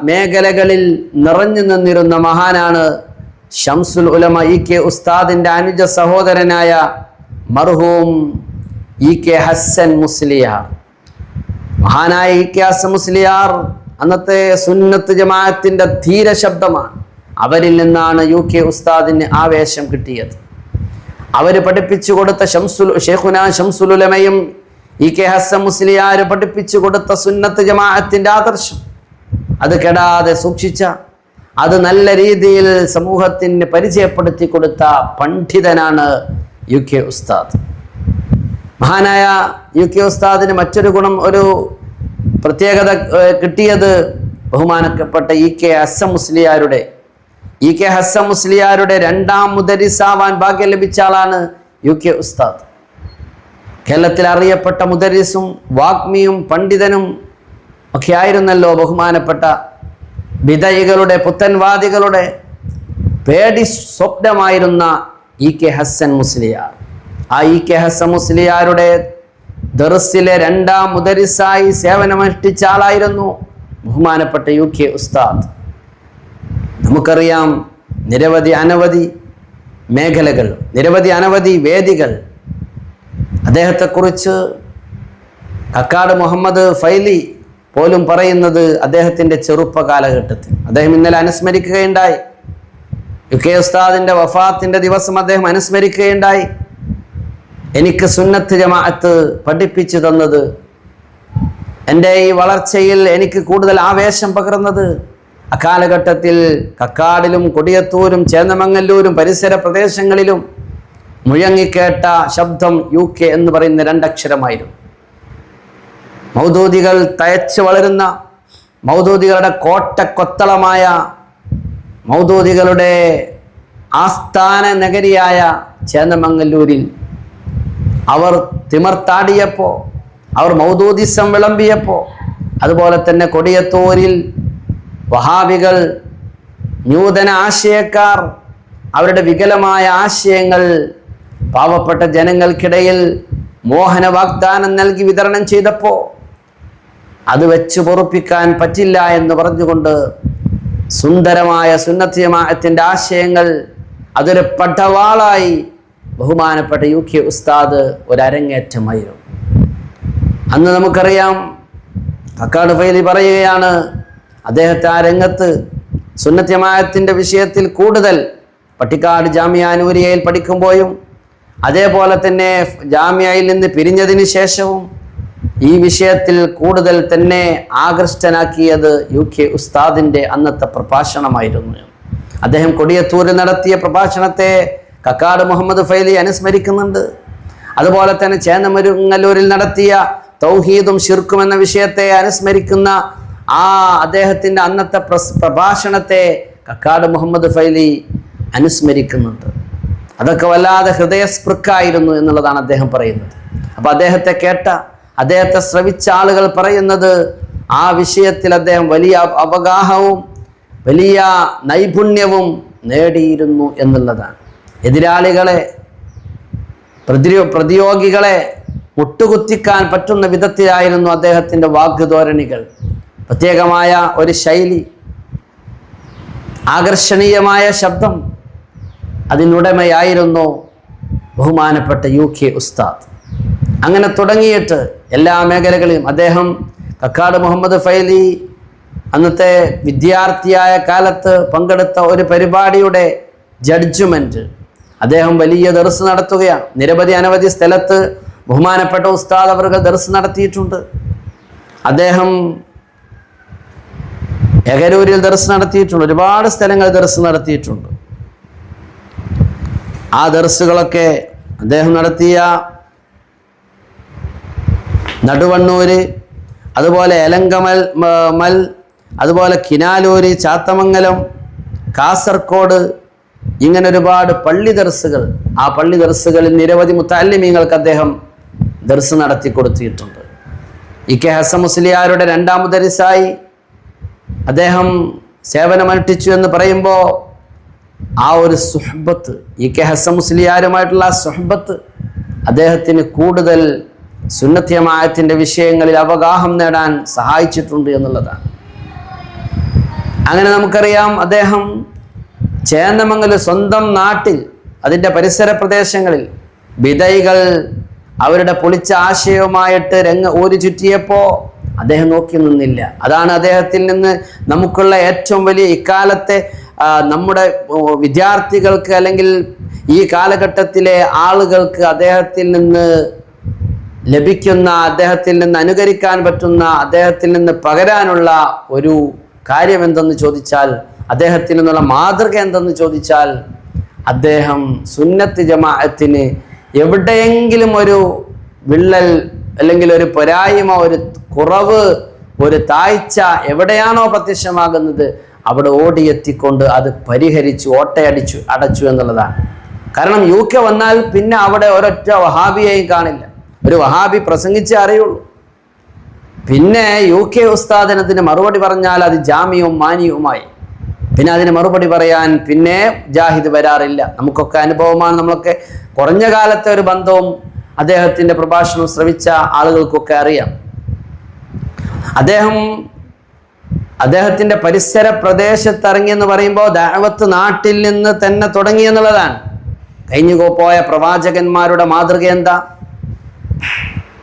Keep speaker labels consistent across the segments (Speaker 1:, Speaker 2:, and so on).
Speaker 1: മേഖലകളിൽ നിറഞ്ഞു നിന്നിരുന്ന മഹാനാണ് ഷംസുൽ ഉലമ EK ഉസ്താദിന്റെ അനുജ സഹോദരനായ മർഹൂം EK ഹസ്സൻ മുസ്ലിയാർ. മഹാനായ EK ഹസ്സൻ മുസ്ലിയാർ അന്നത്തെ സുന്നത്ത് ജമാഅത്തിന്റെ ധീര ശബ്ദമാണ്. അവരിൽ നിന്നാണ് UK ഉസ്താദിന് ആവേശം കിട്ടിയത്. അവർ പഠിപ്പിച്ചു കൊടുത്ത ഷെയ്ഖുന ഷംസുൽ ഉലമയും EK ഹസ്സൻ മുസ്ലിയാർ പഠിപ്പിച്ചു കൊടുത്ത സുന്നത്ത് ജമാഅത്തിന്റെ ആദർശം അത് കെടാതെ സൂക്ഷിച്ച, അത് നല്ല രീതിയിൽ സമൂഹത്തിന് പരിചയപ്പെടുത്തി കൊടുത്ത പണ്ഡിതനാണ് UK ഉസ്താദ്. മഹാനായ UK ഉസ്താദിന് മറ്റൊരു ഗുണം, ഒരു പ്രത്യേകത കിട്ടിയത് ബഹുമാനപ്പെട്ട EK ഹസ്സൻ മുസ്ലിയാരുടെ രണ്ടാം മുദരിസാവാൻ ഭാഗ്യം ലഭിച്ച ആളാണ് UK ഉസ്താദ്. കേരളത്തിൽ അറിയപ്പെട്ട മുദരിസും വാഗ്മിയും പണ്ഡിതനും ഒക്കെ ആയിരുന്നല്ലോ ബഹുമാനപ്പെട്ട ബിദഈകളുടെ പുത്തൻവാദികളുടെ പേടി സ്വപ്നമായിരുന്ന EK ഹസ്സൻ മുസ്ലിയാർ. ആ EK ഹസ്സൻ മുസ്ലിയാരുടെ ദർസിലെ രണ്ടാം മുദരിസായി സേവനമനുഷ്ഠിച്ച ആളായിരുന്നു ബഹുമാനപ്പെട്ട UK ഉസ്താദ്. നമുക്കറിയാം അനവധി മേഖലകൾ, അനവധി വേദികൾ. അദ്ദേഹത്തെക്കുറിച്ച് കക്കാട് മുഹമ്മദ് ഫൈലി പോലും പറയുന്നത് അദ്ദേഹത്തിൻ്റെ ചെറുപ്പ കാലഘട്ടത്തിൽ അദ്ദേഹം ഇന്നലെ അനുസ്മരിക്കുകയുണ്ടായി. UK ഉസ്താദിന്റെ വഫാത്തിന്റെ ദിവസം അദ്ദേഹം അനുസ്മരിക്കുകയുണ്ടായി. എനിക്ക് സുന്നത്ത് ജമാഅത്ത് പഠിപ്പിച്ചു തന്നത്, എൻ്റെ ഈ വളർച്ചയിൽ എനിക്ക് കൂടുതൽ ആവേശം പകർന്നത് അക്കാലഘട്ടത്തിൽ കക്കാടിലും കൊടിയത്തൂരും ചേന്നമംഗല്ലൂരും പരിസര പ്രദേശങ്ങളിലും മുഴങ്ങിക്കേട്ട ശബ്ദം UK എന്ന് പറയുന്ന രണ്ടക്ഷരമായിരുന്നു. മൗദൂദികൾ തയച്ചു വളരുന്ന, മൗദൂദികളുടെ കോട്ടക്കൊത്തളമായ, മൗദൂദികളുടെ ആസ്ഥാന നഗരിയായ ചേന്നമംഗല്ലൂരിൽ അവർ തിമർത്താടിയപ്പോൾ, അവർ മൗദൂദിസം വിളമ്പിയപ്പോൾ, അതുപോലെ തന്നെ കൊടിയത്തൂരിൽ വഹാബികൾ, നൂതന ആശയക്കാർ അവരുടെ വികലമായ ആശയങ്ങൾ പാവപ്പെട്ട ജനങ്ങൾക്കിടയിൽ മോഹന വാഗ്ദാനം നൽകി വിതരണം ചെയ്തപ്പോൾ അത് വെച്ച് പൊറുപ്പിക്കാൻ പറ്റില്ല എന്ന് പറഞ്ഞുകൊണ്ട് സുന്ദരമായ സുന്നത്ത് ജമാഅത്തിന്റെ ആശയങ്ങൾ അതൊരു പടവാളായി ബഹുമാനപ്പെട്ട UK ഉസ്താദ് ഒരു അരങ്ങേറ്റമായിരുന്നു. അന്ന് നമുക്കറിയാം, കക്കാട് ഫൈലി പറയുകയാണ്, അദ്ദേഹത്തെ ആ രംഗത്ത് സുന്നത്ത് ജമാഅത്തിന്റെ വിഷയത്തിൽ കൂടുതൽ പട്ടിക്കാട് ജാമിയ നൂരിയയിൽ പഠിക്കുമ്പോഴും അതേപോലെ തന്നെ ജാമിയയിൽ നിന്ന് പിരിഞ്ഞതിന് ശേഷവും ഈ വിഷയത്തിൽ കൂടുതൽ തന്നെ ആകൃഷ്ടനാക്കിയത് UK ഉസ്താദിന്റെ അന്നത്തെ പ്രഭാഷണമായിരുന്നു. അദ്ദേഹം കൊടിയത്തൂരിൽ നടത്തിയ പ്രഭാഷണത്തെ കക്കാട് മുഹമ്മദ് ഫൈലി അനുസ്മരിക്കുന്നുണ്ട്. അതുപോലെ തന്നെ ചേന്നമംഗല്ലൂരിൽ നടത്തിയ തൗഹീദും ശിർക്കും എന്ന വിഷയത്തെ അനുസ്മരിക്കുന്ന ആ അദ്ദേഹത്തിന്റെ അന്നത്തെ പ്രഭാഷണത്തെ കക്കാട് മുഹമ്മദ് ഫൈലി അനുസ്മരിക്കുന്നുണ്ട്. അതൊക്കെ വല്ലാതെ ഹൃദയസ്പൃക്കായിരുന്നു എന്നുള്ളതാണ് അദ്ദേഹം പറയുന്നത്. അപ്പൊ അദ്ദേഹത്തെ കേട്ട, അദ്ദേഹത്തെ ശ്രവിച്ച ആളുകൾ പറയുന്നത് ആ വിഷയത്തിൽ അദ്ദേഹം വലിയ അവഗാഹവും വലിയ നൈപുണ്യവും നേടിയിരുന്നു എന്നുള്ളതാണ്. എതിരാളികളെ, പ്രതിയോഗികളെ മുട്ടുകുത്തിക്കാൻ പറ്റുന്ന വിധത്തിലായിരുന്നു അദ്ദേഹത്തിൻ്റെ വാഗ്ധോരണികൾ. പ്രത്യേകമായ ഒരു ശൈലി, ആകർഷണീയമായ ശബ്ദം, അതിനുടമയായിരുന്നു ബഹുമാനപ്പെട്ട UK ഉസ്താദ്. അങ്ങനെ തുടങ്ങിയിട്ട് എല്ലാ മേഖലകളിലും അദ്ദേഹം കക്കാട് മുഹമ്മദ് ഫൈലി അന്നത്തെ വിദ്യാർത്ഥിയായ കാലത്ത് പങ്കെടുത്ത ഒരു പരിപാടിയുടെ ജഡ്ജ്മെന്റ് അദ്ദേഹം വലിയ ദർസ് നടത്തുകയാണ്. അനവധി സ്ഥലത്ത് ബഹുമാനപ്പെട്ട ഉസ്താദ് അവർ ദർസ് നടത്തിയിട്ടുണ്ട്. അദ്ദേഹം എകരൂരിൽ ദർസ് നടത്തിയിട്ടുണ്ട്, ഒരുപാട് സ്ഥലങ്ങൾ ദർസ് നടത്തിയിട്ടുണ്ട്. ആ ദർസുകളൊക്കെ അദ്ദേഹം നടത്തിയ നടുവണ്ണൂര്, അതുപോലെ എലങ്കമൽ, അതുപോലെ കിനാലൂര്, ചാത്തമംഗലം, കാസർഗോഡ്, ഇങ്ങനെ ഒരുപാട് പള്ളി ദർസുകൾ. ആ പള്ളി ദർസുകളിൽ നിരവധി മുത്തഅല്ലിമീങ്ങൾക്ക് അദ്ദേഹം ദർസ് നടത്തി കൊടുത്തിട്ടുണ്ട്. EK ഹസ്സൻ മുസ്ലിയാരുടെ രണ്ടാം മുദരിസായി അദ്ദേഹം സേവനമനുഷ്ഠിച്ചു എന്ന് പറയുമ്പോൾ ആ ഒരു സുഹബത്ത്, EK ഹസ്സൻ മുസ്ലിയാരുമായിട്ടുള്ള ആ സുഹബത്ത് അദ്ദേഹത്തിന് കൂടുതൽ സുന്നത്ത് ജമാഅത്തിന്റെ വിഷയങ്ങളിൽ അവഗാഹം നേടാൻ സഹായിച്ചിട്ടുണ്ട് എന്നുള്ളതാണ്. അങ്ങനെ നമുക്കറിയാം അദ്ദേഹം ചേന്ദമംഗലം സ്വന്തം നാട്ടിൽ അതിൻ്റെ പരിസര പ്രദേശങ്ങളിൽ വിധൈകൾ അവരുടെ പൊളിച്ച ആശയവുമായിട്ട് ഊരി ചുറ്റിയപ്പോൾ അദ്ദേഹം നോക്കി നിന്നില്ല. അതാണ് അദ്ദേഹത്തിൽ നിന്ന് നമുക്കുള്ള ഏറ്റവും വലിയ ഇക്കാലത്തെ നമ്മുടെ വിദ്യാർത്ഥികൾക്ക് അല്ലെങ്കിൽ ഈ കാലഘട്ടത്തിലെ ആളുകൾക്ക് അദ്ദേഹത്തിൽ നിന്ന് ലഭിക്കുന്ന, അദ്ദേഹത്തിൽ നിന്ന് അനുകരിക്കാൻ പറ്റുന്ന, അദ്ദേഹത്തിൽ നിന്ന് പകരാനുള്ള ഒരു കാര്യം എന്തെന്ന് ചോദിച്ചാൽ, അദ്ദേഹത്തിൽ നിന്നുള്ള മാതൃക എന്തെന്ന് ചോദിച്ചാൽ, അദ്ദേഹം സുന്നത്ത് ജമാഅത്തിന് എവിടെയെങ്കിലും ഒരു വിള്ളൽ അല്ലെങ്കിൽ ഒരു പോരായ്മ, ഒരു കുറവ്, ഒരു താഴ്ച എവിടെയാണോ പ്രത്യക്ഷമാകുന്നത് അവിടെ ഓടിയെത്തിക്കൊണ്ട് അത് പരിഹരിച്ചു അടച്ചു എന്നുള്ളതാണ്. കാരണം UK വന്നാൽ പിന്നെ അവിടെ ഒരൊറ്റ വഹാബിയെയും കാണില്ല. ഒരു വഹാബി പ്രസംഗിച്ചേ അറിയുള്ളൂ. പിന്നെ UK ഉസ്താദിനത്തിന് മറുപടി പറഞ്ഞാൽ അത് ജാമ്യവും മാനിയവുമായി. പിന്നെ അതിന് മറുപടി പറയാൻ പിന്നെ ജാഹിദ് വരാറില്ല. നമുക്കൊക്കെ അനുഭവമാണ്. നമ്മളൊക്കെ കുറഞ്ഞ കാലത്തെ ഒരു ബന്ധവും അദ്ദേഹത്തിൻ്റെ പ്രഭാഷണം ശ്രവിച്ച ആളുകൾക്കൊക്കെ അറിയാം. അദ്ദേഹത്തിൻ്റെ പരിസര പ്രദേശത്ത് ഇറങ്ങിയെന്ന് പറയുമ്പോൾ ദഅവത്ത് നാട്ടിൽ നിന്ന് തന്നെ തുടങ്ങി എന്നുള്ളതാണ്. കഴിഞ്ഞു പോയ പ്രവാചകന്മാരുടെ മാതൃക എന്താ?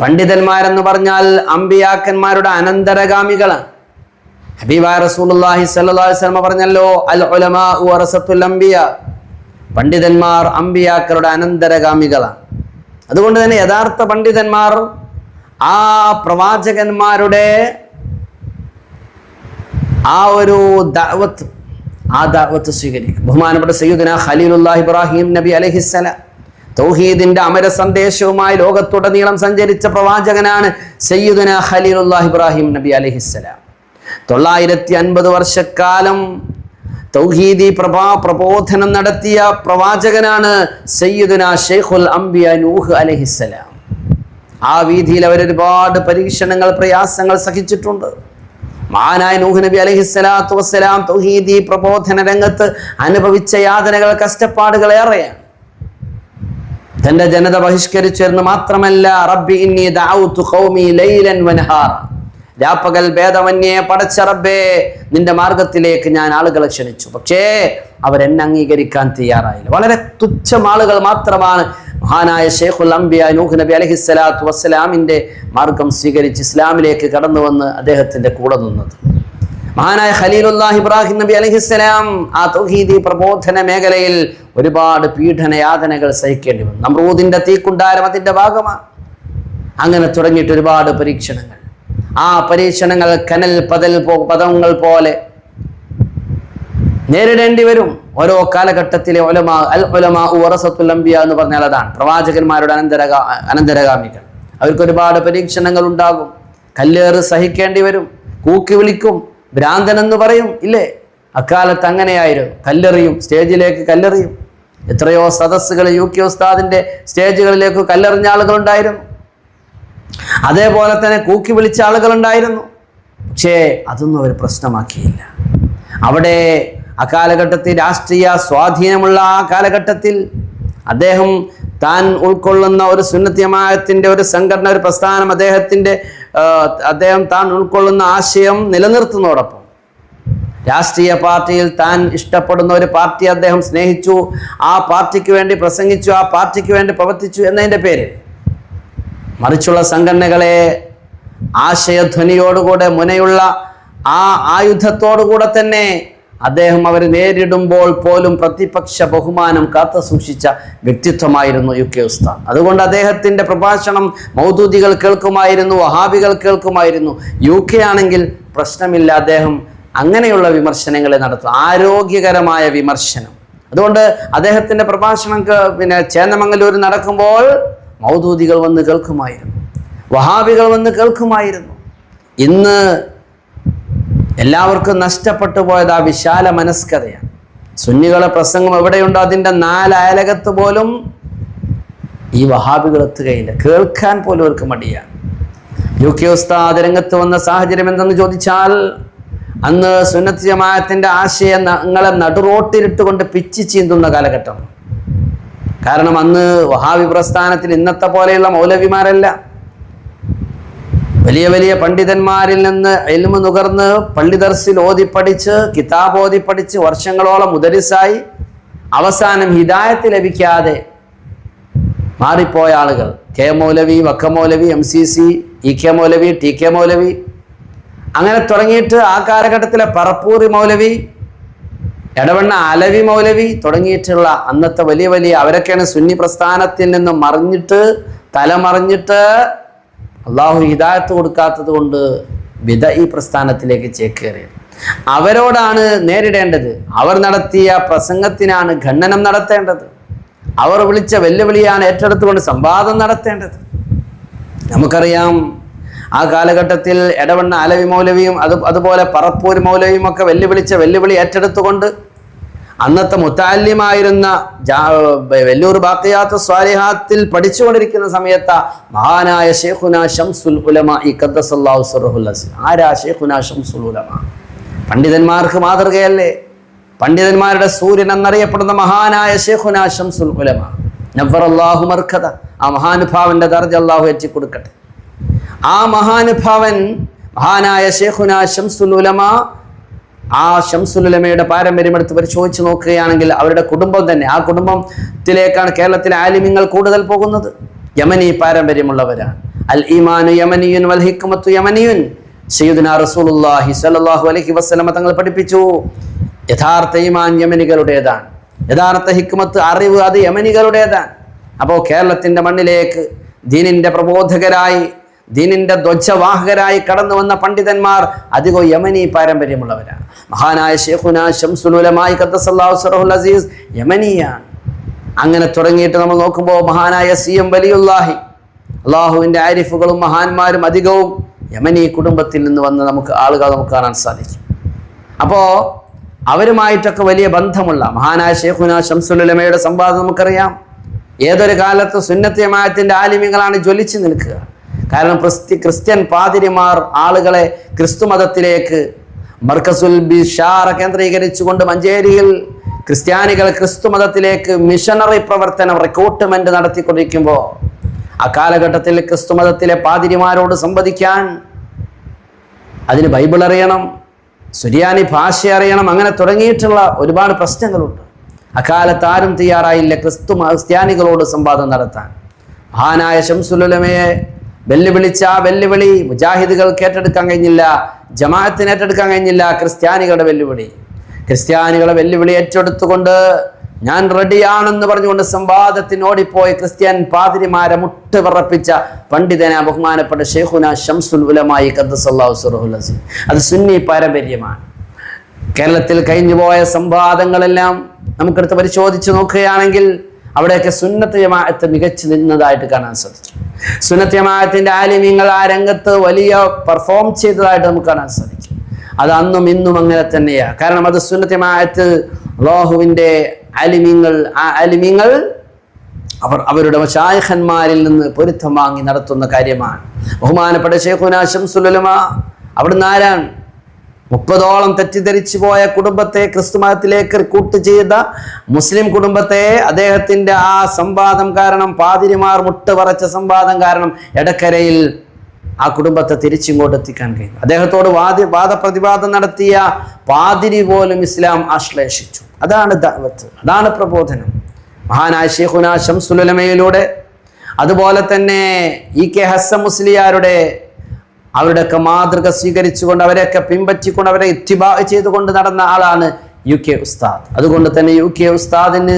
Speaker 1: പണ്ഡിതന്മാരെന്ന് പറഞ്ഞാൽ അമ്പിയാക്കന്മാരുടെ അനന്തരഗാമികളാണ്. ഹബീബായ റസൂലുള്ളാഹി സ്വല്ലല്ലാഹു അലൈഹി വസല്ലം പറഞ്ഞല്ലോ, അൽ ഉലമാഉ വറസത്തുൽ അംബിയാ, പണ്ഡിതന്മാർ അമ്പിയാക്കളുടെ അനന്തരഗാമികളാണ്. അതുകൊണ്ട് തന്നെ യഥാർത്ഥ പണ്ഡിതന്മാർ ആ പ്രവാചകന്മാരുടെ ആ ഒരു ദഅവത്ത് സ്വീകരിക്കും. ബഹുമാനപ്പെട്ട സയ്യിദുനാ ഖലീലുല്ലാഹി ഇബ്രാഹിം നബി അലൈഹിസ്സലാം തൗഹീദിന്റെ അമര സന്ദേശവുമായി ലോകത്തുടനീളം സഞ്ചരിച്ച പ്രവാചകനാണ് സയ്യിദുനാ ഖലീലുല്ലാഹി ഇബ്രാഹിം നബി അലൈഹിസ്സലാം. 950 വർഷക്കാലം തൗഹീദി പ്രബോധനം നടത്തിയ പ്രവാചകനാണ് സയ്യിദുനാ ശൈഖുൽ അംബിയ നൂഹ് അലൈഹിസ്സലാം. ആ വീതിയിൽ അവർ ഒരുപാട് പരീക്ഷണങ്ങൾ, പ്രയാസങ്ങൾ സഹിച്ചിട്ടുണ്ട്. മഹാനായ നൂഹ് നബി അലൈഹിസ്സലാത്തു വസ്സലാം തൗഹീദി പ്രബോധന രംഗത്ത് അനുഭവിച്ച യാതനകൾ, കഷ്ടപ്പാടുകൾ ഏറെയാണ്. തന്റെ ജനത ബഹിഷ്കരിച്ചിരുന്നു മാത്രമല്ല, റബ്ബി ഇന്നി ദഅഉതു ഖൗമി ലൈലൻ വനഹാറ, രാപ്പകൽ ഭേദമന്യേ പടച്ച റബ്ബേ നിന്റെ മാർഗത്തിലേക്ക് ഞാൻ ആളുകളെ ക്ഷണിച്ചു. പക്ഷേ അവരെന്നെ അംഗീകരിക്കാൻ തയ്യാറായില്ല. വളരെ തുച്ഛം ആളുകൾ മാത്രമാണ് മഹാനായ ശൈഖുൽ അംബിയ നൂഹ് നബി അലൈഹിസ്സലാത്തു വസ്സലാമിന്റെ മാർഗം സ്വീകരിച്ച് ഇസ്ലാമിലേക്ക് കടന്നു വന്ന് അദ്ദേഹത്തിന്റെ കൂടെ നിന്നത്. മഹാനായ ഖലീലുല്ലാഹി ഇബ്രാഹിം നബി അലൈഹിസ്സലാം ആ തൗഹീദി പ്രബോധന മേഖലയിൽ ഒരുപാട് പീഡന യാതനകൾ സഹിക്കേണ്ടി വന്നു. നമ്രൂദിന്റെ തീക്കുണ്ടാരം അതിന്റെ ഭാഗമാണ്. അങ്ങനെ തുടങ്ങിയിട്ട് ഒരുപാട് പരീക്ഷണങ്ങൾ. ആ പരീക്ഷണങ്ങൾ കനൽ പദങ്ങൾ പോലെ നേരിടേണ്ടി വരും. ഓരോ കാലഘട്ടത്തിലെ ഉലമാ, അൽ ഉലമാഉ വറസത്തുൽ അംബിയ എന്ന് പറഞ്ഞാൽ അതാണ് പ്രവാചകന്മാരുടെ അനന്തരഗാമികൾ. അവർക്ക് ഒരുപാട് പരീക്ഷണങ്ങൾ ഉണ്ടാകും. കല്ലേറ് സഹിക്കേണ്ടി വരും. കൂക്കി വിളിക്കും, ഭ്രാന്തൻ എന്ന് പറയും, ഇല്ലേ? അക്കാലത്ത് അങ്ങനെയായിരുന്നു. കല്ലെറിയും, സ്റ്റേജിലേക്ക് കല്ലെറിയും. എത്രയോ സദസ്സുകൾ UK ഉസ്താദിന്റെ സ്റ്റേജുകളിലേക്ക് കല്ലെറിഞ്ഞ ആളുകളുണ്ടായിരുന്നു. അതേപോലെ തന്നെ കൂക്കി വിളിച്ച ആളുകളുണ്ടായിരുന്നു. പക്ഷേ അതൊന്നും അവർ പ്രശ്നമാക്കിയില്ല. അവിടെ അക്കാലഘട്ടത്തിൽ രാഷ്ട്രീയ സ്വാധീനമുള്ള ആ കാലഘട്ടത്തിൽ അദ്ദേഹം താൻ ഉൾക്കൊള്ളുന്ന ഒരു സുന്നത്ത് ജമാഅത്തിന്റെ ഒരു സംഘടന, ഒരു പ്രസ്ഥാനം, അദ്ദേഹം താൻ ഉൾക്കൊള്ളുന്ന ആശയം നിലനിർത്തുന്നതോടൊപ്പം രാഷ്ട്രീയ പാർട്ടിയിൽ താൻ ഇഷ്ടപ്പെടുന്ന ഒരു പാർട്ടി അദ്ദേഹം സ്നേഹിച്ചു, ആ പാർട്ടിക്ക് വേണ്ടി പ്രസംഗിച്ചു, ആ പാർട്ടിക്ക് വേണ്ടി പ്രവർത്തിച്ചു എന്നതിൻ്റെ പേരിൽ മറിച്ചുള്ള സംഘടനകളെ ആശയധ്വനിയോടുകൂടെ, മുനയുള്ള ആ ആയുധത്തോടുകൂടെ തന്നെ അദ്ദേഹം അവർ നേരിടുമ്പോൾ പോലും പ്രതിപക്ഷ ബഹുമാനം കാത്തു സൂക്ഷിച്ച വ്യക്തിത്വമായിരുന്നു UK ഉസ്താദ്. അതുകൊണ്ട് അദ്ദേഹത്തിൻ്റെ പ്രഭാഷണം മൗദൂദികൾ കേൾക്കുമായിരുന്നു, വഹാബികൾ കേൾക്കുമായിരുന്നു. UK ആണെങ്കിൽ പ്രശ്നമില്ല, അദ്ദേഹം അങ്ങനെയുള്ള വിമർശനങ്ങളെ നടത്തും, ആരോഗ്യകരമായ വിമർശനം. അതുകൊണ്ട് അദ്ദേഹത്തിൻ്റെ പ്രഭാഷണം ചേന്ദമംഗലൂർ നടക്കുമ്പോൾ മൗദൂദികൾ വന്ന് കേൾക്കുമായിരുന്നു, വഹാബികൾ വന്ന് കേൾക്കുമായിരുന്നു. ഇന്ന് എല്ലാവർക്കും നഷ്ടപ്പെട്ടു പോയത് ആ വിശാല മനസ്കതയാണ്. സുന്നികളെ പ്രസംഗം എവിടെയുണ്ടോ അതിൻ്റെ 4 അയലകത്ത് പോലും ഈ വഹാബികൾ എത്തുകയില്ല. കേൾക്കാൻ പോലും അവർക്ക് മടിയാണ്. UK ഉസ്താദ് രംഗത്ത് വന്ന സാഹചര്യം എന്തെന്ന് ചോദിച്ചാൽ, അന്ന് സുന്നത്ത് ജമാഅത്തിന്റെ ആശയങ്ങളെ നടുറോട്ടിലിട്ടുകൊണ്ട് പിച്ചി ചീന്തുന്ന കാലഘട്ടം. കാരണം അന്ന് വഹാബി പ്രസ്ഥാനത്തിൽ ഇന്നത്തെ പോലെയുള്ള മൗലവിമാരല്ല. വലിയ വലിയ പണ്ഡിതന്മാരിൽ നിന്ന് ഇൽമു നുകർന്ന് പള്ളി ദർസിൽ ഓതിപ്പടിച്ച് കിതാബ് ഓതിപ്പടിച്ച് വർഷങ്ങളോളം മുദരിസായി അവസാനം ഹിദായത്ത് ലഭിക്കാതെ മാറിപ്പോയ ആളുകൾ കെ മൗലവി, വക്ക മൗലവി, MCC, EK മൗലവി, TK മൗലവി, അങ്ങനെ തുടങ്ങിയിട്ട് ആ കാലഘട്ടത്തിലെ പറപ്പൂറി മൗലവി, എടവണ്ണ അലവി മൗലവി തുടങ്ങിയിട്ടുള്ള അന്നത്തെ വലിയ വലിയ അവരൊക്കെയാണ് സുന്നി പ്രസ്ഥാനത്തിൽ നിന്ന് മറിഞ്ഞിട്ട് തലമറിഞ്ഞിട്ട് അള്ളാഹു ഹിദായത്ത് കൊടുക്കാത്തത് കൊണ്ട് ബിദഈ പ്രസ്ഥാനത്തിലേക്ക് ചേക്കേറിയത്. അവരോടാണ് നേരിടേണ്ടത്. അവർ നടത്തിയ പ്രസംഗത്തിനാണ് ഖണ്ഡനം നടത്തേണ്ടത്. അവർ വിളിച്ച വെല്ലുവിളിയാണ് ഏറ്റെടുത്തുകൊണ്ട് സംവാദം നടത്തേണ്ടത്. നമുക്കറിയാം ആ കാലഘട്ടത്തിൽ എടവണ്ണ അലവി മൗലവിയും അതുപോലെ പറപ്പൂർ മൗലവിയും ഒക്കെ വെല്ലുവിളിച്ച വെല്ലുവിളി ഏറ്റെടുത്തുകൊണ്ട് അന്നത്തെ മുത്തഅല്ലിമായിരുന്ന വെല്ലൂർ ബാഖിയാത്ത് സ്വാലിഹാത്തിൽ പഠിച്ചുകൊണ്ടിരിക്കുന്ന സമയത്ത് മഹാനായ ശൈഖുന ശംസുൽ ഉലമാ ഖദ്ദസല്ലാഹു സിർറഹുൽ അസീസ്. ആരാ ശൈഖുന ശംസുൽ ഉലമാ? പണ്ഡിതന്മാർക്ക് മാതൃകയല്ലേ? പണ്ഡിതന്മാരുടെ സൂര്യൻ എന്നറിയപ്പെടുന്ന മഹാനായ ശൈഖുന ശംസുൽ ഉലമാ നവ്വറല്ലാഹു മർഖദ. ആ മഹാനുഭാവന്റെ ദർജ അല്ലാഹു എത്തിക്കൊടുക്കട്ടെ. ആ മഹാനുഭാവൻ മഹാനായ ശൈഖുന ശംസുൽ ഉലമാ, ആ ശംസുൽ ഉലമയുടെ പാരമ്പര്യം എടുത്ത് പരിശോധിച്ച് നോക്കുകയാണെങ്കിൽ അവരുടെ കുടുംബം തന്നെ, ആ കുടുംബത്തിലേക്കാണ് കേരളത്തിലെ ആലിമ്യങ്ങൾ കൂടുതൽ പോകുന്നത്. യമനി പാരമ്പര്യമുള്ളവരാണ്. അൽ ഈമാനു യമനിയുൻ വൽ ഹിക്മത്തു യമനിയുൻ. സയ്യിദുനാ റസൂലുള്ളാഹി സ്വല്ലല്ലാഹു അലൈഹി വസല്ലമ തങ്ങൾ പഠിപ്പിച്ചു, യഥാർത്ഥ ഈമാൻ യമനികളുടേതാണ്, യഥാർത്ഥ ഹിക്മത്ത് അറിവ് അത് യമനികളുടേതാണ്. അപ്പോൾ കേരളത്തിന്റെ മണ്ണിലേക്ക് ദീനിന്റെ പ്രബോധകരായി, ദീനിന്റെ ധ്വജവാഹകരായി കടന്നു വന്ന പണ്ഡിതന്മാർ അധികം യമനി പാരമ്പര്യമുള്ളവരാണ്. മഹാനായ ശൈഖുന ശംസുൽ ഉലമാ ഖദ്ദസല്ലാഹു സിർറഹുൽ അസീസ് യമനിയാണ്. അങ്ങനെ തുടങ്ങിയിട്ട് നമ്മൾ നോക്കുമ്പോൾ മഹാനായ CM വലിയുല്ലാഹി, അള്ളാഹുവിൻ്റെ ആരിഫുകളും മഹാന്മാരും അധികവും യമനി കുടുംബത്തിൽ നിന്ന് വന്ന് ആളുകൾ നമുക്ക് കാണാൻ സാധിക്കും. അപ്പോൾ അവരുമായിട്ടൊക്കെ വലിയ ബന്ധമുള്ള മഹാനായ ശൈഖുന ശംസുൽ ഉലമയുടെ സംവാദം നമുക്കറിയാം. ഏതൊരു കാലത്ത് സുന്നത്ത് ജമാഅത്തിന്റെ ആലിമ്യങ്ങളാണ് ജ്വലിച്ചു നിൽക്കുക. കാരണം ക്രിസ്ത്യൻ പാതിരിമാർ ആളുകളെ ക്രിസ്തു മതത്തിലേക്ക്, മർക്കസുൽ ബിഷാറ കേന്ദ്രീകരിച്ചുകൊണ്ട് മഞ്ചേരിയിൽ ക്രിസ്ത്യാനികൾ ക്രിസ്തു മതത്തിലേക്ക് മിഷണറി പ്രവർത്തനം റിക്രൂട്ട്മെന്റ് നടത്തിക്കൊണ്ടിരിക്കുമ്പോൾ ആ കാലഘട്ടത്തിൽ ക്രിസ്തു മതത്തിലെ പാതിരിമാരോട് സംവദിക്കാൻ അതിന് ബൈബിൾ അറിയണം, സുറിയാനി ഭാഷ അറിയണം, അങ്ങനെ തുടങ്ങിയിട്ടുള്ള ഒരുപാട് പ്രശ്നങ്ങളുണ്ട്. അക്കാലത്ത് ആരും തയ്യാറായില്ല ക്രിസ്ത്യാനികളോട് സംവാദം നടത്താൻ. മഹാനായ ശംസുൽ ഉലമയെ വെല്ലുവിളിച്ച വെല്ലുവിളി മുജാഹിദുകൾക്ക് ഏറ്റെടുക്കാൻ കഴിഞ്ഞില്ല, ജമാഅത്തിന് ഏറ്റെടുക്കാൻ കഴിഞ്ഞില്ല. ക്രിസ്ത്യാനികളുടെ വെല്ലുവിളി ഏറ്റെടുത്തുകൊണ്ട് ഞാൻ റെഡിയാണെന്ന് പറഞ്ഞുകൊണ്ട് സംവാദത്തിന് ഓടിപ്പോയി ക്രിസ്ത്യൻ പാതിരിമാരെ മുട്ടുവിറപ്പിച്ച പണ്ഡിതന ബഹുമാനപ്പെട്ട ശൈഖുന ശംസുൽ ഉലമാ ഖദ്ദസല്ലാഹു സിർറഹുൽ അസീസ്. അത് സുന്നി പാരമ്പര്യമാണ്. കേരളത്തിൽ കഴിഞ്ഞുപോയ സംവാദങ്ങളെല്ലാം നമുക്കെടുത്ത് പരിശോധിച്ച് നോക്കുകയാണെങ്കിൽ അവിടെയൊക്കെ സുന്നത്ത് ജമാഅത്ത് മികച്ചു നിന്നതായിട്ട് കാണാൻ സാധിക്കും. സുന്നത്ത് ജമാഅത്തിന്റെ ആലിമ്യങ്ങൾ ആ രംഗത്ത് വലിയ പെർഫോം ചെയ്തതായിട്ട് നമുക്ക് കാണാൻ സാധിക്കും. അത് അന്നും ഇന്നും അങ്ങനെ തന്നെയാണ്. കാരണം അത് സുന്നത്ത് ജമാഅത്ത് അല്ലാഹുവിൻ്റെ ആലിമ്യങ്ങൾ അവരുടെ മശായിഖന്മാരിൽ നിന്ന് പൊരുത്തം വാങ്ങി നടത്തുന്ന കാര്യമാണ്. ബഹുമാനപ്പെട്ട ശൈഖുന ശംസുൽ ഉലമാ അവിടുന്ന് ആരാണ്? 30ഓളം തെറ്റിദ്ധരിച്ചു പോയ കുടുംബത്തെ ക്രിസ്തുമതത്തിലേക്ക് റിക്രൂട്ട് ചെയ്ത മുസ്ലിം കുടുംബത്തെ അദ്ദേഹത്തിന്റെ ആ സംവാദം കാരണം, പാതിരിമാർ മുട്ടുപറച്ച സംവാദം കാരണം എടക്കരയിൽ ആ കുടുംബത്തെ തിരിച്ചിങ്ങോട്ട് എത്തിക്കാൻ കഴിയും. അദ്ദേഹത്തോട് വാദപ്രതിവാദം നടത്തിയ പാതിരി പോലും ഇസ്ലാം ആശ്ലേഷിച്ചു. അതാണ് ദഅവത്ത്, അതാണ് പ്രബോധനം. മഹാനായ ശൈഖുന ശംസുൽ ഉലമയിലൂടെ, അതുപോലെ തന്നെ EK ഹസ്സൻ മുസ്ലിയാരുടെ അവരുടെയൊക്കെ മാതൃക സ്വീകരിച്ചുകൊണ്ട് അവരെയൊക്കെ പിൻപറ്റിക്കൊണ്ട് അവരെ ഇത്തിബാ ചെയ്തുകൊണ്ട് നടന്ന ആളാണ് UK ഉസ്താദ്. അതുകൊണ്ട് തന്നെ UK ഉസ്താദിന്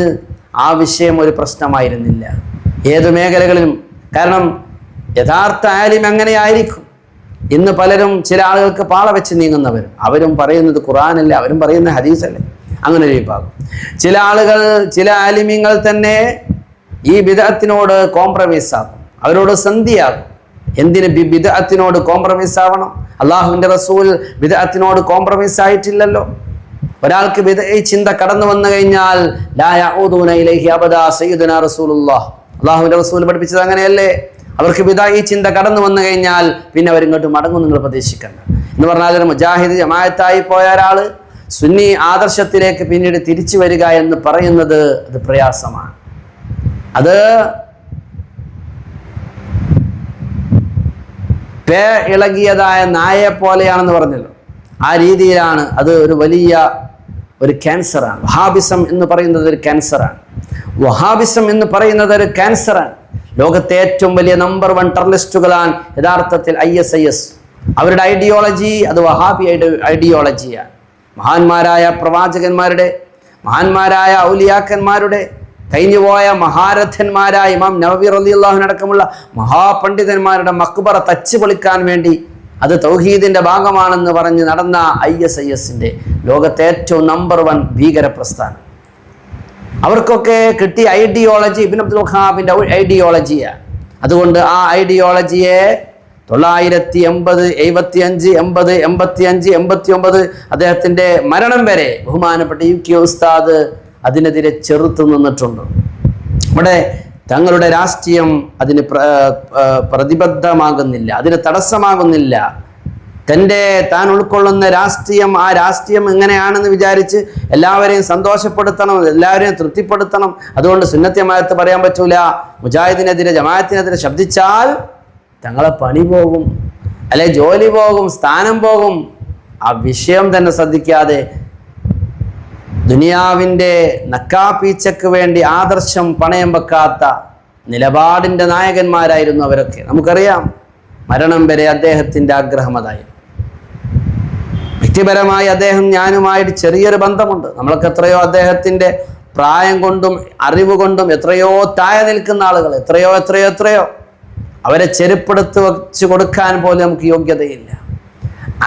Speaker 1: ആ വിഷയം ഒരു പ്രശ്നമായിരുന്നില്ല ഏതു മേഖലകളിലും. കാരണം യഥാർത്ഥ ആലിം അങ്ങനെയായിരിക്കും. ഇന്ന് പലരും ചില ആളുകൾക്ക് പാള വെച്ച് നീങ്ങുന്നവരും, അവരും പറയുന്നത് ഖുർആനല്ലേ, അവരും പറയുന്ന ഹദീസല്ലേ, അങ്ങനെ ഒരു വിഭാഗം. ചില ആളുകൾ, ചില ആലിമ്യങ്ങൾ തന്നെ ഈ ബിദ്അത്തിനോട് കോംപ്രമൈസ് ആകും, അവരോട് സന്ധിയാകും. എന്തിന് ബിദ്അത്തിനോട് കോംപ്രമൈസ് ആവണം? അള്ളാഹുവിൻ്റെ റസൂൽ ബിദ്അത്തിനോട് കോംപ്രമൈസ് ആയിട്ടില്ലല്ലോ. ഒരാൾക്ക് ബിദ്അ ചിന്ത കടന്നു വന്നു കഴിഞ്ഞാൽ ലാ യഊദൂന ഇലൈഹി അബദാ സയ്യിദുനാ റസൂലുള്ളാഹ്, അള്ളാഹുവിൻ്റെ റസൂൽ പഠിപ്പിച്ചത് അങ്ങനെയല്ലേ. അവർക്ക് ബിദ്അ ചിന്ത കടന്നു വന്നു കഴിഞ്ഞാൽ പിന്നെ അവരിങ്ങോട്ട് മടങ്ങും, നിങ്ങൾ പ്രതീക്ഷിക്കണ്ട എന്ന് പറഞ്ഞാൽ ഒരു മുജാഹിദ് ജമാഅത്തായി പോയ ഒരാൾ സുന്നി ആദർശത്തിലേക്ക് പിന്നീട് തിരിച്ചു വരിക എന്ന് പറയുന്നത് അത് പ്രയാസമാണ്. അത് ഇളകിയതായ നായയെ പോലെയാണെന്ന് പറഞ്ഞല്ലോ. ആ രീതിയിലാണ്. അത് ഒരു വലിയ ഒരു ക്യാൻസറാണ്. വഹാബിസം എന്ന് പറയുന്നത് ഒരു ക്യാൻസറാണ്. വഹാബിസം എന്ന് പറയുന്നത് ഒരു ക്യാൻസറാണ്. ലോകത്തെ ഏറ്റവും വലിയ നമ്പർ 1 ടെററിസ്റ്റുകളാണ് യഥാർത്ഥത്തിൽ ISIS. അവരുടെ ഐഡിയോളജി അത് വഹാബി ഐഡിയോളജിയാണ്. മഹാന്മാരായ പ്രവാചകന്മാരുടെ, മഹാന്മാരായ ഔലിയാക്കന്മാരുടെ, കഴിഞ്ഞുപോയ മഹാരഥന്മാരായ ഇമാം നവവി റളിയല്ലാഹു അൻഹു അടക്കമുള്ള മഹാപണ്ഡിതന്മാരുടെ മക്ബറ തച്ച് പൊളിക്കാൻ വേണ്ടി അത് തൗഹീദിന്റെ ഭാഗമാണെന്ന് പറഞ്ഞ് നടന്ന ISISന്റെ ലോകത്തെ ഏറ്റവും നമ്പർ 1 ഭീകര പ്രസ്ഥാനം. അവർക്കൊക്കെ കിട്ടിയ ഐഡിയോളജി ഇബ്നു അബ്ദുൽ വഹാബിന്റെ ഐഡിയോളജിയാണ്. അതുകൊണ്ട് ആ ഐഡിയോളജിയെ 980, 75, 80, 85, 89 അദ്ദേഹത്തിന്റെ മരണം വരെ ബഹുമാനപ്പെട്ട UK ഉസ്താദ് അതിനെതിരെ ചെറുത്തു നിന്നിട്ടുണ്ട്. ഇവിടെ തങ്ങളുടെ രാഷ്ട്രീയം അതിന് പ്രതിബദ്ധമാകുന്നില്ല, അതിന് തടസ്സമാകുന്നില്ല. താൻ ഉൾക്കൊള്ളുന്ന രാഷ്ട്രീയം, ആ രാഷ്ട്രീയം എങ്ങനെയാണെന്ന് വിചാരിച്ച് എല്ലാവരെയും സന്തോഷപ്പെടുത്തണം, എല്ലാവരെയും തൃപ്തിപ്പെടുത്തണം. അതുകൊണ്ട് സുന്നത്തി ജമാഅത്ത് പറയാൻ പറ്റൂല. മുജാഹിദിനെതിരെ, ജമാഅത്തിനെതിരെ ശബ്ദിച്ചാൽ തങ്ങളെ പണി പോകും, അല്ലെ ജോലി പോകും, സ്ഥാനം പോകും. ആ വിഷയം തന്നെ ശ്രദ്ധിക്കാതെ ദുനിയാവിൻ്റെ നക്കാപ്പീച്ചക്ക് വേണ്ടി ആദർശം പണയം വെക്കാത്ത നിലപാടിൻ്റെ നായകന്മാരായിരുന്നു അവരൊക്കെ. നമുക്കറിയാം മരണം വരെ അദ്ദേഹത്തിൻ്റെ ആഗ്രഹം അതായിരുന്നു. വ്യക്തിപരമായി ഞാനുമായിട്ട് ചെറിയൊരു ബന്ധമുണ്ട്. നമ്മൾക്ക് എത്രയോ അദ്ദേഹത്തിൻ്റെ പ്രായം കൊണ്ടും അറിവ് കൊണ്ടും എത്രയോ താഴെ നിൽക്കുന്ന ആളുകൾ, എത്രയോ അവരെ ചെരുപ്പെടുത്ത് വെച്ച് കൊടുക്കാൻ പോലും നമുക്ക് യോഗ്യതയില്ല.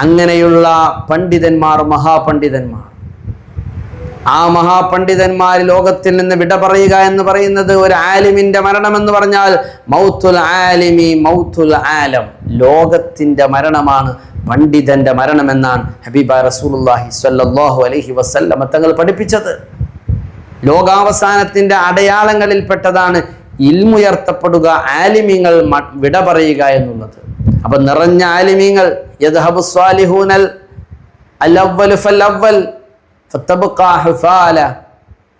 Speaker 1: അങ്ങനെയുള്ള പണ്ഡിതന്മാർ, മഹാപണ്ഡിതന്മാർ, ആ മഹാപണ്ഡിതന്മാർ ലോകത്തിൽ നിന്ന് വിട പറയുക എന്ന് പറയുന്നത് ഒരു ആലിമിന്റെ മരണം എന്ന് പറഞ്ഞാൽ മൗത്തുൽ ആലിമി മൗത്തുൽ ആലം, ലോകത്തിന്റെ മരണമാണ് പണ്ഡിതന്റെ മരണമെന്നാണ് ഹബീബായ റസൂലുള്ളാഹി സ്വല്ലല്ലാഹു അലൈഹി വസല്ലം തങ്ങൾ പഠിപ്പിച്ചത്. ലോകാവസാനത്തിന്റെ അടയാളങ്ങളിൽപ്പെട്ടതാണ് ഇൽമുയർത്തപ്പെടുക, ആലിമീങ്ങൾ വിട പറയുക എന്നുള്ളത്. അപ്പൊ നിറഞ്ഞ ആലിമീങ്ങൾ യദ്ഹബു സ്വാലിഹൂനൽ അൽഅവ്വൽ ഫൽഅവ്വൽ ഫതബ്ഖാ ഹുഫാല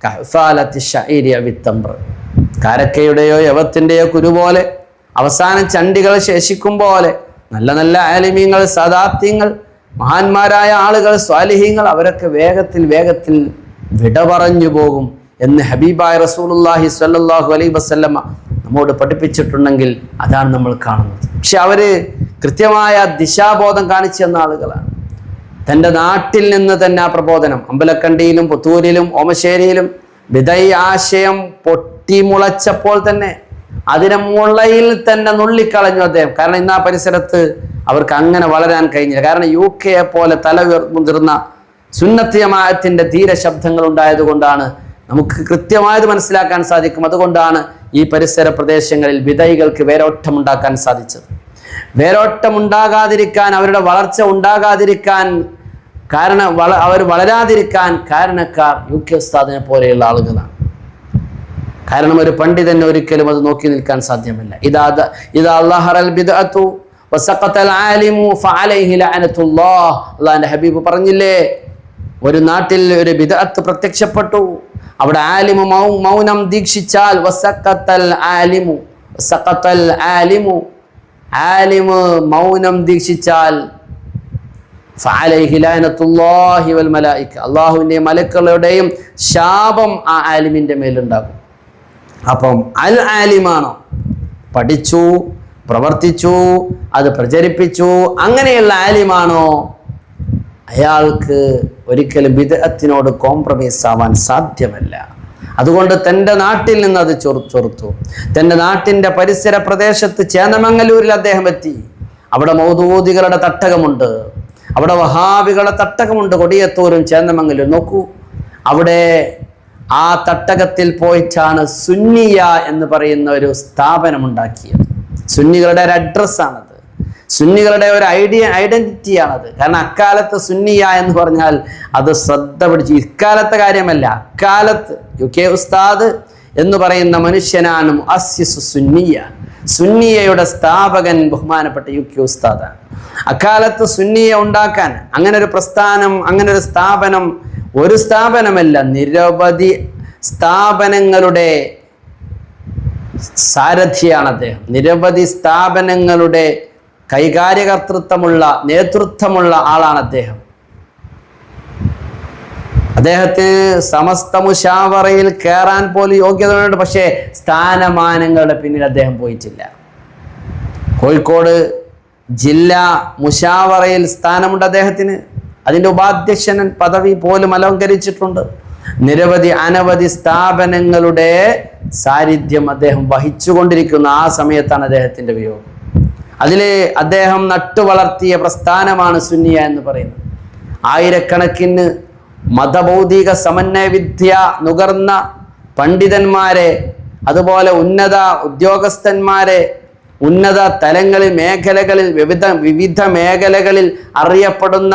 Speaker 1: കഹുഫാലത്തി ശഈരി വിത്തംർ, കാരക്കയുടെയോ യവത്തിൻ്റെയോ കുരു പോലെ അവസാനം ചണ്ടികൾ ശേഷിക്കും പോലെ നല്ല നല്ല ആലിമീങ്ങൾ, സദാത്യങ്ങൾ, മഹാന്മാരായ ആളുകൾ, സ്വാലിഹീങ്ങൾ അവരൊക്കെ വേഗത്തിൽ വിട പറഞ്ഞു പോകും എന്ന് ഹബീബായ റസൂലുള്ളാഹി സ്വല്ലല്ലാഹു അലൈഹി വസല്ലമ നമ്മോട് പഠിപ്പിച്ചിട്ടുണ്ടെങ്കിൽ അതാണ് നമ്മൾ കാണുന്നത്. പക്ഷെ അവര് കൃത്യമായ ദിശാബോധം കാണിച്ചു തന്ന ആളുകളാണ്. തൻ്റെ നാട്ടിൽ നിന്ന് തന്നെ ആ പ്രബോധനം അമ്പലക്കണ്ടിയിലും പുത്തൂരിലും ഓമശ്ശേരിയിലും ബിദഈ ആശയം പൊട്ടിമുളച്ചപ്പോൾ തന്നെ അതിനെ മുളയിൽ തന്നെ നുള്ളിക്കളഞ്ഞു അദ്ദേഹം. കാരണം ഇന്ന് ആ പരിസരത്ത് അവർക്ക് അങ്ങനെ വളരാൻ കഴിഞ്ഞില്ല. കാരണം UK പോലെ തല ഉയർന്നിരുന്ന സുന്നത്ത് ജമാഅത്തിന്റെ ധീര ശബ്ദങ്ങൾ ഉണ്ടായതുകൊണ്ടാണ് നമുക്ക് കൃത്യമായത് മനസ്സിലാക്കാൻ സാധിക്കും. അതുകൊണ്ടാണ് ഈ പരിസര പ്രദേശങ്ങളിൽ ബിദഈകൾക്ക് വേരോട്ടമുണ്ടാക്കാൻ സാധിച്ചത്. വേരോട്ടമുണ്ടാകാതിരിക്കാൻ, അവരുടെ വളർച്ച ഉണ്ടാകാതിരിക്കാൻ, അവർ വളരാതിരിക്കാൻ കാരണക്കാർ UK ഉസ്താദിനെ പോലെയുള്ള ആളുകളാണ്. കാരണം ഒരു പണ്ഡിതന് ഒരിക്കലും അത് നോക്കി നിൽക്കാൻ സാധ്യമല്ല. ഇദാ അല്ലാഹറൽ ബിദ്അതു വസഖതൽ ആലിമു ഫഅലൈഹി ലഅനത്തുല്ലാഹ്. അല്ലാഹുവിന്റെ ഹബീബ് പറഞ്ഞില്ലേ, ഒരു നാട്ടിൽ ഒരു ബിദ്അത്ത് പ്രത്യക്ഷപ്പെട്ടു, അവിടെ ആലിമു മൗനം ദീക്ഷിച്ചാൽ ആലിമു മൗനം ദീക്ഷിച്ചാൽ ഫഅലൈഹി ലഅനത്തുല്ലാഹി വൽ മലായിക, അല്ലാഹുവിൻ്റെയും മലക്കുകളുടെയും ശാപം ആ ആലിമിൻ്റെ മേലുണ്ടാകും. അപ്പം അൽ ആലിമാണോ, പഠിച്ചു, പ്രവർത്തിച്ചു, അത് പ്രചരിപ്പിച്ചു, അങ്ങനെയുള്ള ആലിമാണോ, അയാൾക്ക് ഒരിക്കലും ബിദ്അത്തിനോട് കോംപ്രമൈസ് ആവാൻ സാധ്യമല്ല. അതുകൊണ്ട് തൻ്റെ നാട്ടിൽ നിന്ന് അത് ചൊറുത്തു. തൻ്റെ നാട്ടിൻ്റെ പരിസര പ്രദേശത്ത് ചേന്നമംഗലൂരിൽ അദ്ദേഹം എത്തി. അവിടെ മൗദൂദികളുടെ തട്ടകമുണ്ട്, അവിടെ വഹാബികളുടെ തട്ടകമുണ്ട്, കൊടിയത്തൂരും ചേന്നമംഗലൂരും. നോക്കൂ, അവിടെ ആ തട്ടകത്തിൽ പോയിട്ടാണ് സുന്നിയ എന്ന് പറയുന്ന ഒരു സ്ഥാപനം ഉണ്ടാക്കിയത്. സുന്നികളുടെ ഒരു അഡ്രസ്സാണത്, സുന്നികളുടെ ഒരു ഐഡന്റിറ്റിയാണത്. കാരണം അക്കാലത്ത് സുന്നിയ എന്ന് പറഞ്ഞാൽ അത് ശ്രദ്ധ പിടിച്ചു. ഇക്കാലത്തെ കാര്യമല്ല, അക്കാലത്ത് UK ഉസ്താദ് എന്ന് പറയുന്ന മനുഷ്യനാണ് മുഅസ്സിസു സുന്നിയ, സുന്നിയയുടെ സ്ഥാപകൻ ബഹുമാനപ്പെട്ട UK ഉസ്താദാണ്. അക്കാലത്ത് സുന്നിയ ഉണ്ടാക്കാൻ അങ്ങനെ ഒരു പ്രസ്ഥാനം, അങ്ങനെ ഒരു സ്ഥാപനം, ഒരു സ്ഥാപനമല്ല, നിരവധി സ്ഥാപനങ്ങളുടെ സാരഥിയാണ് അദ്ദേഹം. നിരവധി സ്ഥാപനങ്ങളുടെ കൈകാര്യകർത്തൃത്വമുള്ള നേതൃത്വമുള്ള ആളാണ് അദ്ദേഹം. അദ്ദേഹത്തിന് സമസ്ത മുശാവറയിൽ കയറാൻ പോലും യോഗ്യതയുണ്ട്. പക്ഷേ സ്ഥാനമാനങ്ങളുടെ പിന്നിൽ അദ്ദേഹം പോയിട്ടില്ല. കോഴിക്കോട് ജില്ലാ മുശാവറയിൽ സ്ഥാനമുണ്ട് അദ്ദേഹത്തിന്. അതിൻ്റെ ഉപാധ്യക്ഷൻ പദവി പോലും അലങ്കരിച്ചിട്ടുണ്ട്. അനവധി സ്ഥാപനങ്ങളുടെ സാന്നിധ്യം അദ്ദേഹം വഹിച്ചുകൊണ്ടിരിക്കുന്ന ആ സമയത്താണ് അദ്ദേഹത്തിൻ്റെ വിയോഗം. അതിൽ അദ്ദേഹം നട്ടുവളർത്തിയ പ്രസ്ഥാനമാണ് സുന്നിയ എന്ന് പറയുന്നത്. ആയിരക്കണക്കിന് മതഭൗതിക സമന്വയ വിദ്യ നുകർന്ന പണ്ഡിതന്മാരെ, അതുപോലെ ഉന്നത ഉദ്യോഗസ്ഥന്മാരെ, ഉന്നത തലങ്ങളിൽ മേഖലകളിൽ വിവിധ മേഖലകളിൽ അറിയപ്പെടുന്ന